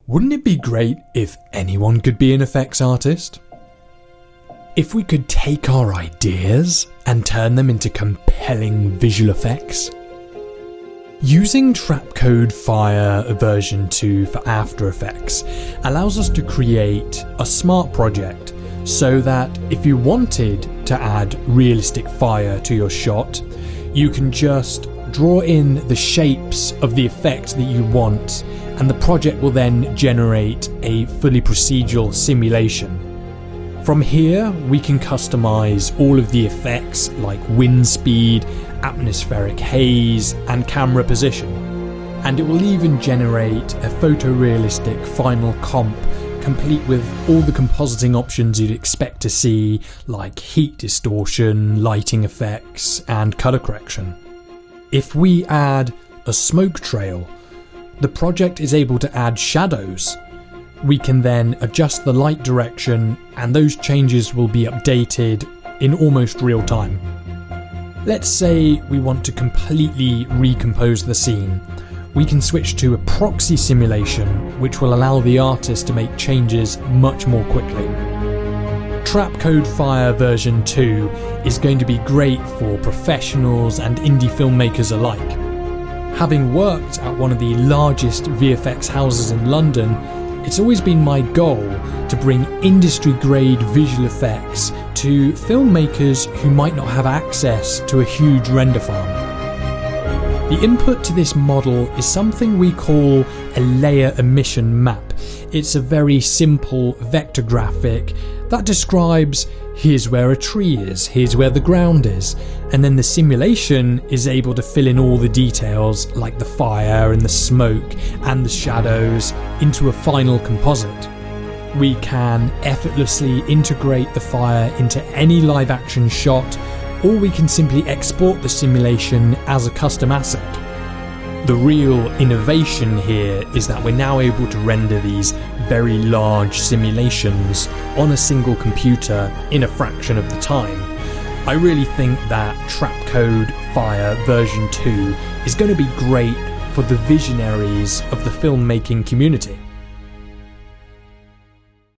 Wouldn't it be great if anyone could be an effects artist? If we could take our ideas and turn them into compelling visual effects? Using Trapcode Fire version 2 for After Effects allows us to create a smart project so that if you wanted to add realistic fire to your shot, you can just draw in the shapes of the effect that you want, and the project will then generate a fully procedural simulation. From here, we can customize all of the effects like wind speed, atmospheric haze, and camera position. And it will even generate a photorealistic final comp complete with all the compositing options you'd expect to see, like heat distortion, lighting effects, and color correction. If we add a smoke trail, the project is able to add shadows. We can then adjust the light direction, and those changes will be updated in almost real time. Let's say we want to completely recompose the scene. We can switch to a proxy simulation, which will allow the artist to make changes much more quickly. Trapcode Fire version 2 is going to be great for professionals and indie filmmakers alike. Having worked at one of the largest VFX houses in London, it's always been my goal to bring industry-grade visual effects to filmmakers who might not have access to a huge render farm. The input to this model is something we call a layer emission map. It's a very simple vector graphic that describes here's where a tree is, here's where the ground is, and then the simulation is able to fill in all the details like the fire and the smoke and the shadows into a final composite. We can effortlessly integrate the fire into any live action shot, or we can simply export the simulation as a custom asset. The real innovation here is that we're now able to render these very large simulations on a single computer in a fraction of the time. I really think that Trapcode Fire version 2 is going to be great for the visionaries of the filmmaking community.